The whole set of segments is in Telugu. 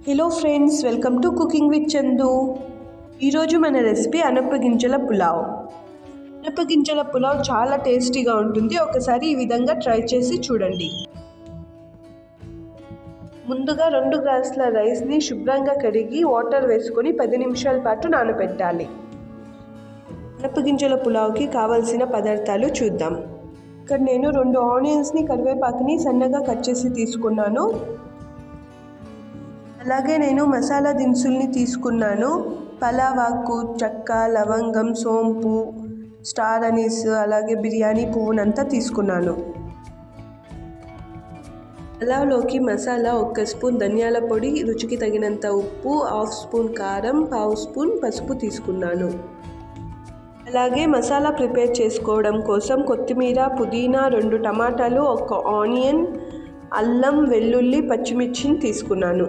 Hello friends, welcome to cooking with Chandu. ఈరోజు మన రెసిపీ అనపగింజల పులావ్. అనపగింజల పులావ్ చాలా టేస్టీగా ఉంటుంది. ఒకసారి ఈ విధంగా ట్రై చేసి చూడండి. ముందుగా 2 గ్లాసుల రైస్ని శుభ్రంగా కడిగి వాటర్ వేసుకొని 10 నిమిషాల పాటు నానబెట్టాలి. అనపగింజల పులావ్కి కావలసిన పదార్థాలు చూద్దాం. ఇక్కడ నేను 2 ఆనియన్స్ని, కరివేపాకుని సన్నగా కట్ చేసి తీసుకున్నాను. అలాగే నేను మసాలా దినుసుల్ని తీసుకున్నాను. పలావ్ ఆకు, చెక్క, లవంగం, సోంపు, స్టార్ అనీస్, అలాగే బిర్యానీ పువ్వునంతా తీసుకున్నాను. పలావ్లోకి మసాలా 1 స్పూన్ ధనియాల పొడి, రుచికి తగినంత ఉప్పు, 1/2 స్పూన్ కారం, 1/2 స్పూన్ పసుపు తీసుకున్నాను. అలాగే మసాలా ప్రిపేర్ చేసుకోవడం కోసం కొత్తిమీర, పుదీనా, 2 టమాటాలు, 1 ఆనియన్, అల్లం, వెల్లుల్లి, పచ్చిమిర్చిని తీసుకున్నాను.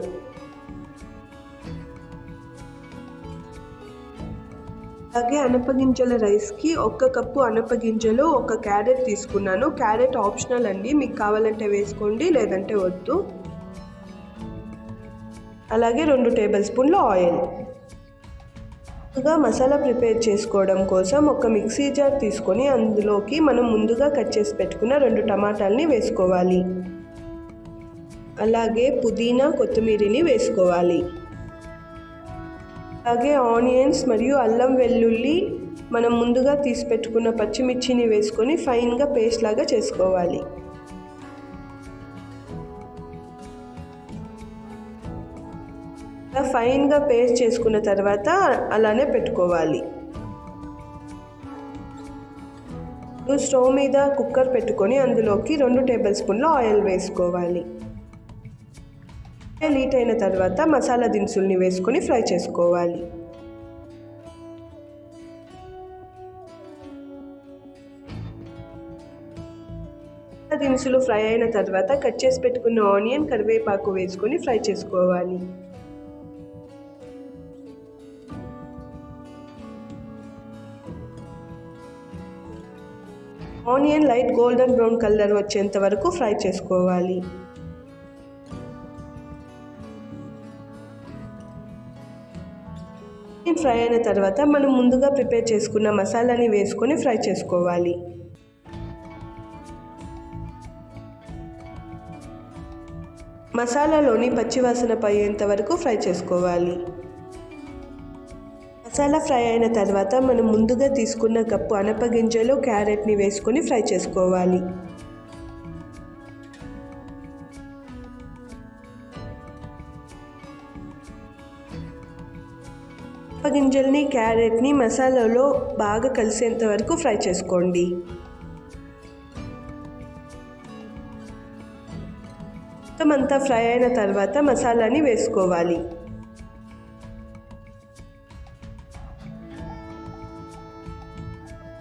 అలాగే అనపగింజల రైస్కి 1 కప్పు అనపగింజలు, 1 క్యారెట్ తీసుకున్నాను. క్యారెట్ ఆప్షనల్ అండి, మీకు కావాలంటే వేసుకోండి, లేదంటే వద్దు. అలాగే 2 టేబుల్ స్పూన్ల ఆయిల్. ముందుగా మసాలా ప్రిపేర్ చేసుకోవడం కోసం 1 మిక్సీ జార్ తీసుకొని అందులోకి మనం ముందుగా కట్ చేసి పెట్టుకున్న 2 టమాటాలని వేసుకోవాలి. అలాగే పుదీనా, కొత్తిమీరని వేసుకోవాలి. అలాగే ఆనియన్స్ మరియు అల్లం, వెల్లుల్లి, మనం ముందుగా తీసి పెట్టుకున్న పచ్చిమిర్చిని వేసుకొని ఫైన్గా పేస్ట్ లాగా చేసుకోవాలి. ఫైన్గా పేస్ట్ చేసుకున్న తర్వాత అలానే పెట్టుకోవాలి. స్టవ్ మీద కుక్కర్ పెట్టుకొని అందులోకి 2 టేబుల్ స్పూన్ల ఆయిల్ వేసుకోవాలి. హీట్ అయిన తర్వాత మసాలా దినుసుల్ని వేసుకొని ఫ్రై చేసుకోవాలి. దినుసులు ఫ్రై అయిన తర్వాత కట్ చేసి పెట్టుకున్న ఆనియన్, కరివేపాకు వేసుకొని ఫ్రై చేసుకోవాలి. Onion light golden brown colour వచ్చేంత వరకు ఫ్రై చేసుకోవాలి. ఫ్రై అయిన తర్వాత మనం ముందుగా ప్రిపేర్ చేసుకున్న మసాలాని వేసుకొని ఫ్రై చేసుకోవాలి. మసాలాలోని పచ్చివాసన పోయేంత వరకు ఫ్రై చేసుకోవాలి. మసాలా ఫ్రై అయిన తర్వాత మనం ముందుగా తీసుకున్న కప్పు అనపగింజలు, క్యారెట్ని వేసుకొని ఫ్రై చేసుకోవాలి. అనపగింజల్ని, క్యారెట్ని మసాలాలో బాగా కలిసేంత వరకు ఫ్రై చేసుకోండి. మొత్తం అంతా ఫ్రై అయిన తర్వాత మసాలాని వేసుకోవాలి.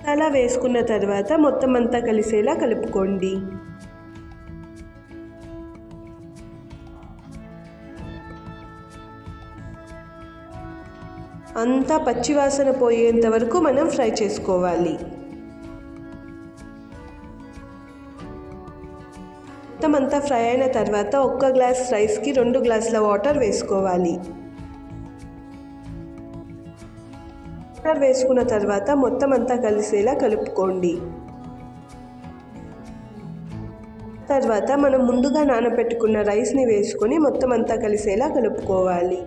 మసాలా వేసుకున్న తర్వాత మొత్తం అంతా కలిసేలా కలుపుకోండి. అంతా పచ్చివాసన పోయేంత వరకు మనం ఫ్రై చేసుకోవాలి. మొత్తం అంతా ఫ్రై అయిన తర్వాత 1 గ్లాస్ రైస్కి 2 గ్లాసుల వాటర్ వేసుకోవాలి. వాటర్ వేసుకున్న తర్వాత మొత్తం అంతా కలిసేలా కలుపుకోండి. తర్వాత మనం ముందుగా నానబెట్టుకున్న రైస్ని వేసుకొని మొత్తం అంతా కలిసేలా కలుపుకోవాలి.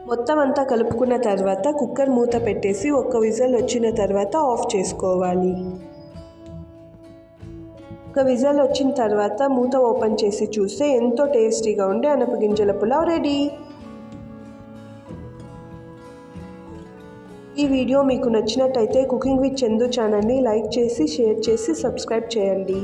మొత్తం అంతా కలుపుకున్న తర్వాత కుక్కర్ మూత పెట్టేసి 1 విజిల్ వచ్చిన తర్వాత ఆఫ్ చేసుకోవాలి. 1 విజిల్ వచ్చిన తర్వాత మూత ఓపెన్ చేసి చూస్తే ఎంతో టేస్టీగా ఉండే అనపగింజల పులావ్ రెడీ. ఈ వీడియో మీకు నచ్చినట్టయితే కుకింగ్ విత్ చందు ఛానల్ని లైక్ చేసి, షేర్ చేసి, సబ్స్క్రైబ్ చేయండి.